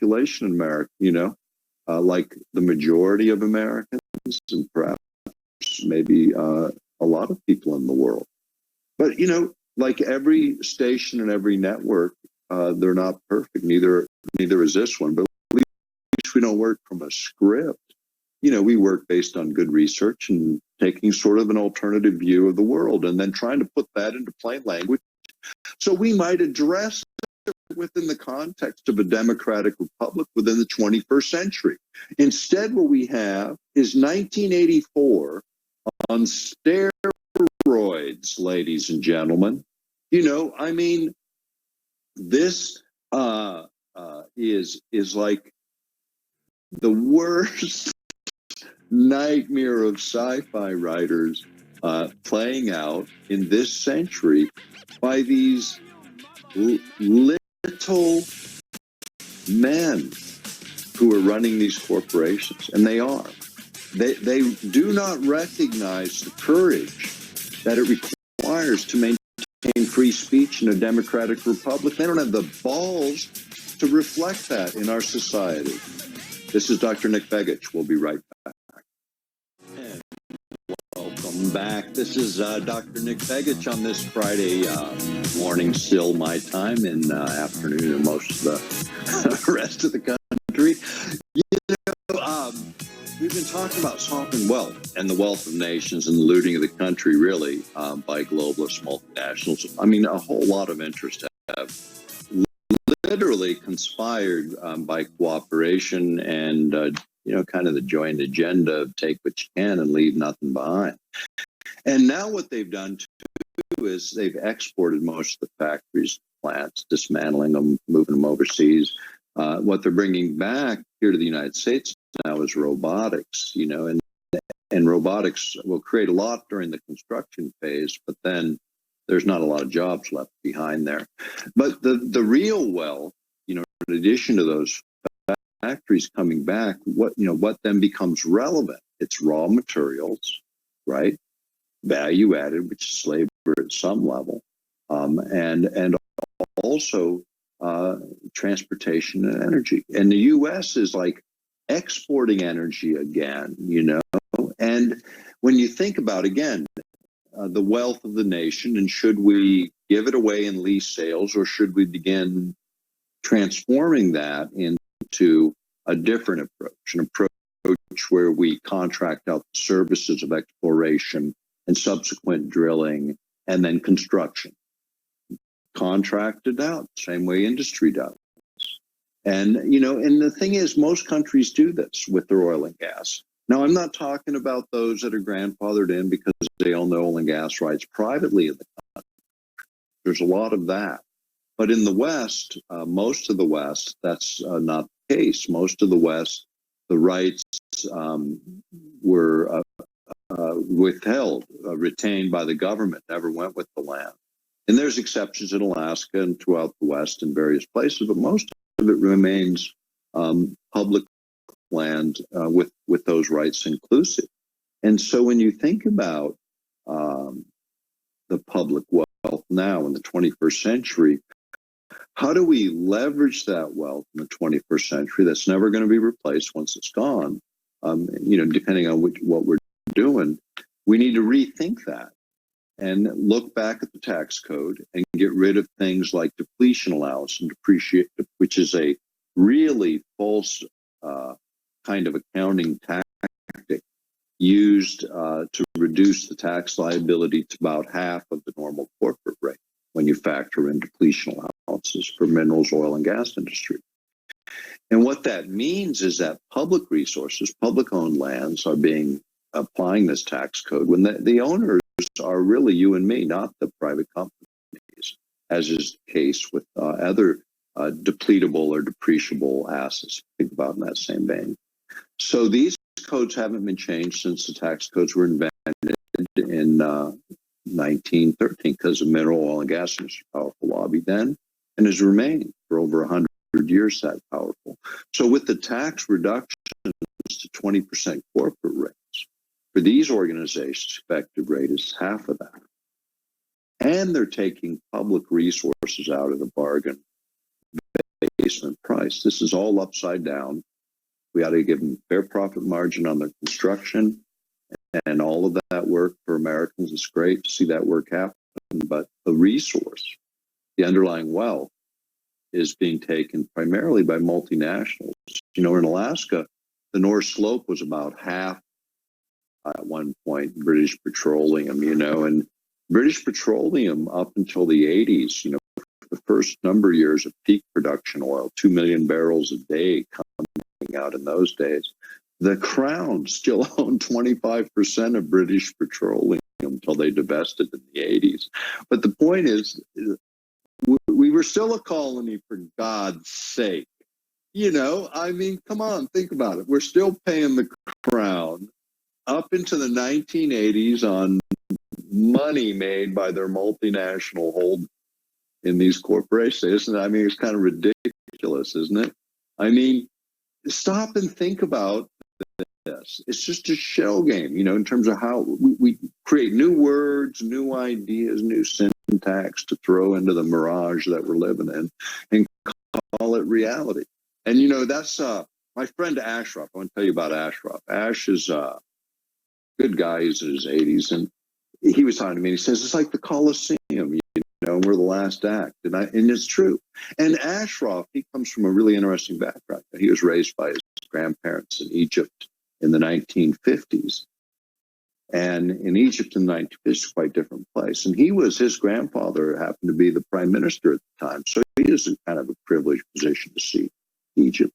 population in America, like the majority of Americans and perhaps maybe a lot of people in the world. But, like every station and every network, they're not perfect. Neither is this one, but at least we don't work from a script. We work based on good research and taking sort of an alternative view of the world and then trying to put that into plain language. So we might address it within the context of a democratic republic within the 21st century. Instead, what we have is 1984 on steroids, ladies and gentlemen. This is like the worst nightmare of sci-fi writers playing out in this century by these little men who are running these corporations, and they are. They do not recognize the courage that it requires to maintain free speech in a democratic republic. They don't have the balls to reflect that in our society. This is Dr. Nick Begich. We'll be right back. And welcome back. This is Dr. Nick Begich on this Friday morning, still my time, and afternoon in most of the rest of the country. We've been talking about sovereign wealth and the wealth of nations and the looting of the country, really, by globalists, multinationals. I mean, a whole lot of interest have literally conspired by cooperation and, kind of the joint agenda of take what you can and leave nothing behind. And now what they've done, too, is they've exported most of the factories, plants, dismantling them, moving them overseas. What they're bringing back here to the United States now is robotics, and robotics will create a lot during the construction phase, but then there's not a lot of jobs left behind there. But the real wealth, in addition to those factories coming back, what then becomes relevant? It's raw materials, right? Value added, which is labor at some level, and also transportation and energy. And the U.S. is like exporting energy again, and when you think about, again, the wealth of the nation, and should we give it away in lease sales, or should we begin transforming that into a different approach, an approach where we contract out the services of exploration and subsequent drilling and then construction, contracted out, same way industry does. And, and the thing is, most countries do this with their oil and gas. Now, I'm not talking about those that are grandfathered in because they own the oil and gas rights privately in the country. There's a lot of that. But in the West, most of the West, that's not the case. Most of the West, the rights were withheld, retained by the government, never went with the land. And there's exceptions in Alaska and throughout the West and various places, but most of it remains public land with those rights inclusive. And so when you think about the public wealth now in the 21st century, how do we leverage that wealth in the 21st century that's never going to be replaced once it's gone? Depending on what we're doing, we need to rethink that and look back at the tax code and get rid of things like depletion allowance and depreciate, which is a really false kind of accounting tactic used to reduce the tax liability to about half of the normal corporate rate when you factor in depletion allowances for minerals, oil, and gas industry. And what that means is that public resources, public-owned lands are applying this tax code when the owners are really you and me, not the private companies, as is the case with other depletable or depreciable assets. Think about in that same vein. So these codes haven't been changed since the tax codes were invented in 1913 because of mineral oil and gas industry, powerful lobby then, and has remained for over 100 years that powerful. So with the tax reductions to 20% corporate rates, for these organizations, effective rate is half of that. And they're taking public resources out of the bargain basement price. This is all upside down. We ought to give them fair profit margin on their construction, and all of that work for Americans is great to see that work happen. But the resource, the underlying wealth, is being taken primarily by multinationals. In Alaska, the North Slope was about half at one point British Petroleum, and British Petroleum up until the 80s, the first number of years of peak production oil, 2 million barrels a day coming out in those days. The Crown still owned 25% of British Petroleum until they divested in the 80s. But the point is, we were still a colony, for God's sake. Come on, think about it. We're still paying the Crown up into the 1980s on money made by their multinational hold in these corporations. It's kind of ridiculous, isn't it? Stop and think about this. It's just a shell game, in terms of how we create new words, new ideas, new syntax to throw into the mirage that we're living in and call it reality. And, that's my friend Ashraf. I want to tell you about Ashraf. Ash is a good guy. He's in his 80s. And he was talking to me, and he says, it's like the Colosseum, we're the last act. And it's true. And Ashraf, he comes from a really interesting background. He was raised by his grandparents in Egypt in the 1950s. And in Egypt in the 1950s, it's quite a different place. And his grandfather happened to be the prime minister at the time. So he is in kind of a privileged position to see Egypt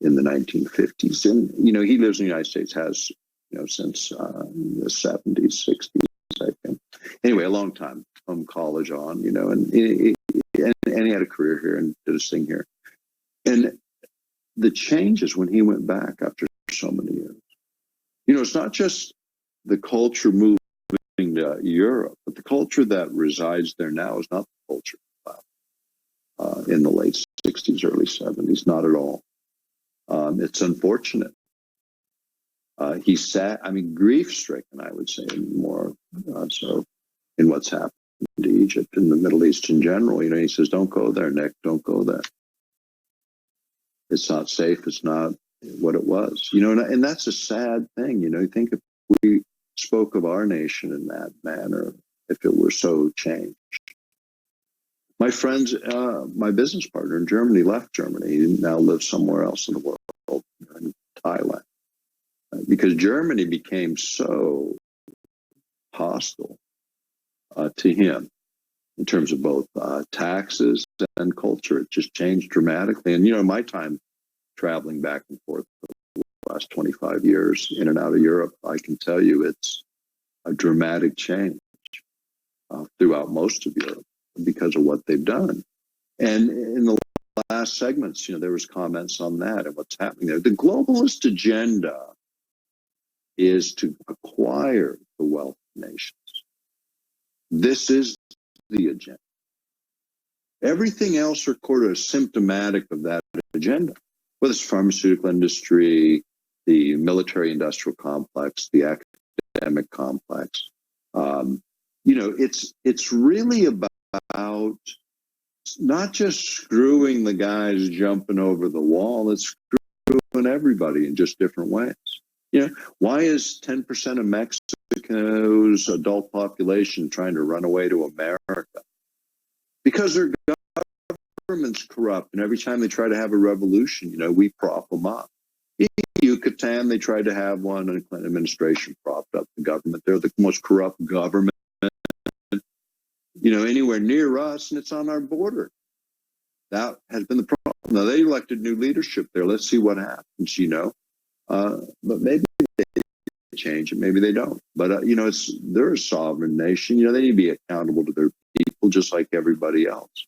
in the 1950s. And, he lives in the United States, has, since the 70s, 60s, I think. Anyway, a long time from college on, and he had a career here and did his thing here. And the changes when he went back after so many years, it's not just the culture moving to Europe, but the culture that resides there now is not the culture in the late 60s, early 70s, not at all. It's unfortunate. He's sad, grief-stricken, I would say, more so in what's happened to Egypt and the Middle East in general. He says, don't go there, Nick, don't go there. It's not safe. It's not what it was, and that's a sad thing. I think if we spoke of our nation in that manner, if it were so changed. My friends, my business partner in Germany left Germany. He now lives somewhere else in the world, in Thailand, because Germany became so hostile to him in terms of both taxes and culture. It just changed dramatically. And, my time traveling back and forth for the last 25 years in and out of Europe, I can tell you it's a dramatic change throughout most of Europe because of what they've done. And in the last segments, there was comments on that and what's happening there. The globalist agenda is to acquire the wealth of nations. This is the agenda. Everything else recorded is symptomatic of that agenda, whether it's pharmaceutical industry, the military-industrial complex, the academic complex. It's really about not just screwing the guys jumping over the wall, it's screwing everybody in just different ways. Why is 10% of Mexico's adult population trying to run away to America? Because their government's corrupt, and every time they try to have a revolution, we prop them up. In Yucatan, they tried to have one, and the Clinton administration propped up the government. They're the most corrupt government, anywhere near us, and it's on our border. That has been the problem. Now, they elected new leadership there. Let's see what happens, But maybe they change it, maybe they don't. But, they're a sovereign nation. They need to be accountable to their people just like everybody else.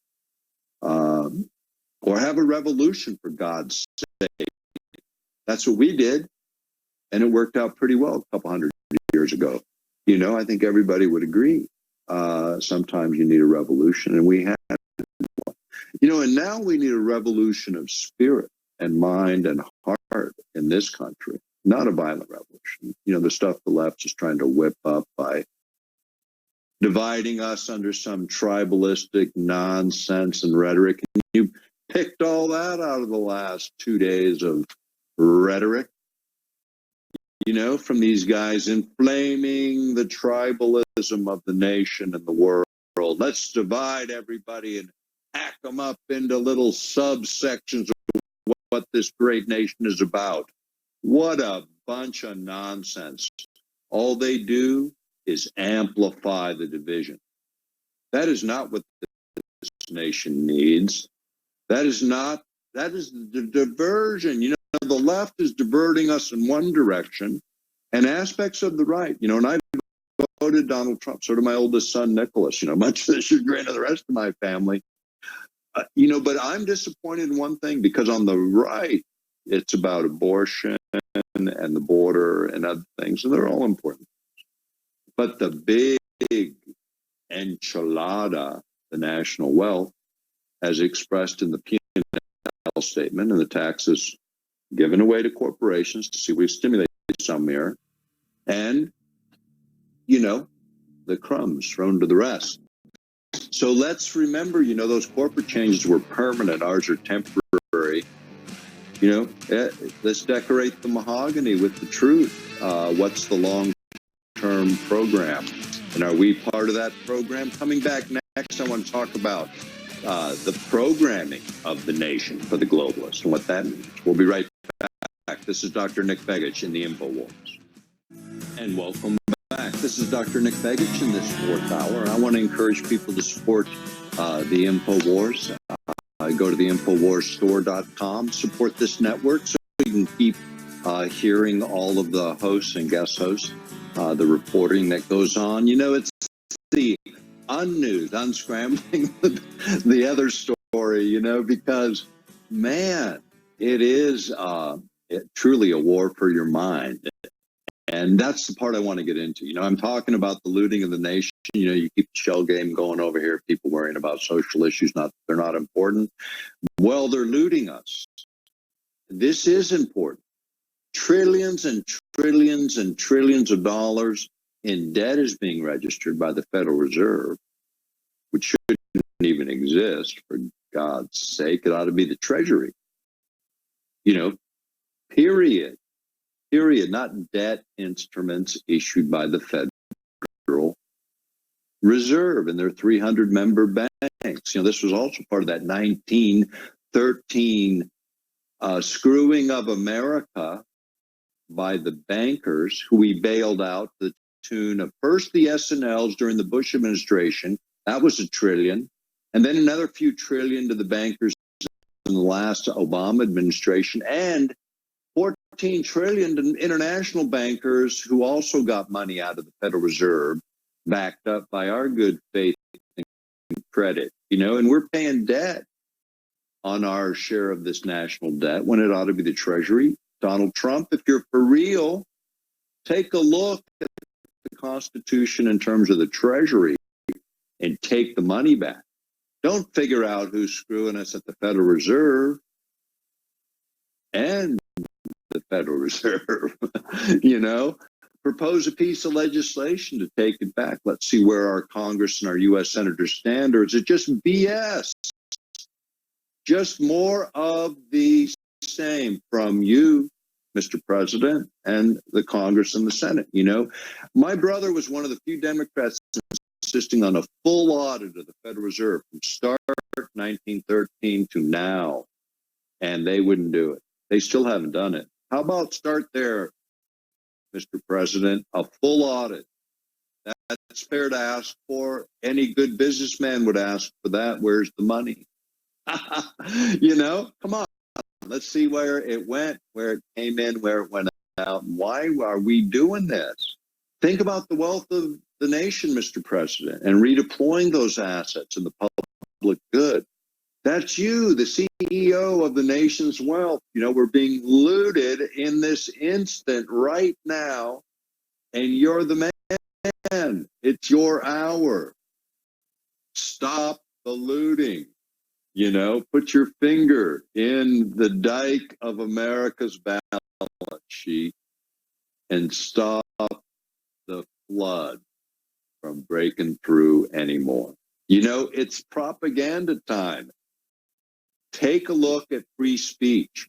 Or have a revolution, for God's sake. That's what we did, and it worked out pretty well a couple hundred years ago. I think everybody would agree. Sometimes you need a revolution, and we had one. And now we need a revolution of spirit and mind and heart in this country, not a violent revolution. The stuff the left is trying to whip up by dividing us under some tribalistic nonsense and rhetoric. And you picked all that out of the last 2 days of rhetoric, from these guys inflaming the tribalism of the nation and the world. Let's divide everybody and hack them up into little subsections of what this great nation is about. What a bunch of nonsense. All they do is amplify the division. That is not what this nation needs. That is the diversion. The left is diverting us in one direction, and aspects of the right, and I voted Donald Trump, so did my oldest son, Nicholas, much to the chagrin of the rest of my family. But I'm disappointed in one thing, because on the right, it's about abortion and the border and other things, and they're all important. But the big enchilada, the national wealth, as expressed in the P&L statement and the taxes given away to corporations to see we stimulate some here, and, the crumbs thrown to the rest. So let's remember, those corporate changes were permanent. Ours are temporary. Let's decorate the mahogany with the truth. What's the long-term program? And are we part of that program? Coming back next, I want to talk about the programming of the nation for the globalists and what that means. We'll be right back. This is Dr. Nick Begich in the InfoWars. And welcome back. This is Dr. Nick Begich in this fourth hour. I want to encourage people to support the InfoWars. Go to the InfoWarsStore.com, support this network so you can keep hearing all of the hosts and guest hosts, the reporting that goes on. It's the unscrambling the other story, because, man, it is truly a war for your mind. And that's the part I want to get into. I'm talking about the looting of the nation. You keep the shell game going over here, people worrying about social issues, they're not important. Well, they're looting us. This is important. Trillions and trillions and trillions of dollars in debt is being registered by the Federal Reserve, which shouldn't even exist, for God's sake. It ought to be the Treasury. Period. Not debt instruments issued by the Federal Reserve and their 300 member banks. This was also part of that 1913 screwing of America by the bankers, who we bailed out to the tune of first the S&Ls during the Bush administration. That was $1 trillion. And then another few trillion to the bankers in the last Obama administration, and 14 trillion to international bankers who also got money out of the Federal Reserve, backed up by our good faith and credit, and we're paying debt on our share of this national debt when it ought to be the Treasury. Donald Trump, if you're for real, take a look at the Constitution in terms of the Treasury and take the money back. Don't figure out who's screwing us at the Federal Reserve and the Federal Reserve. Propose a piece of legislation to take it back. Let's see where our Congress and our U.S. senators stand, or is it just BS? Just more of the same from you, Mr. President, and the Congress and the Senate. My brother was one of the few Democrats insisting on a full audit of the Federal Reserve from start 1913 to now, and they wouldn't do it. They still haven't done it. How about start there, Mr. President, a full audit? That's fair to ask for. Any good businessman would ask for that. Where's the money? Come on. Let's see where it went, where it came in, where it went out. Why are we doing this? Think about the wealth of the nation, Mr. President, and redeploying those assets in the public good. That's you, the CEO of the nation's wealth. We're being looted in this instant right now, and you're the man. It's your hour. Stop the looting. Put your finger in the dike of America's balance sheet and stop the flood from breaking through anymore. It's propaganda time. Take a look at free speech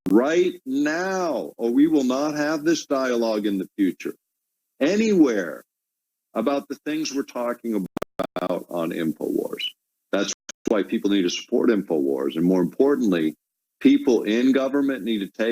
right now, or we will not have this dialogue in the future anywhere about the things we're talking about on InfoWars. That's why people need to support InfoWars. And more importantly, people in government need to take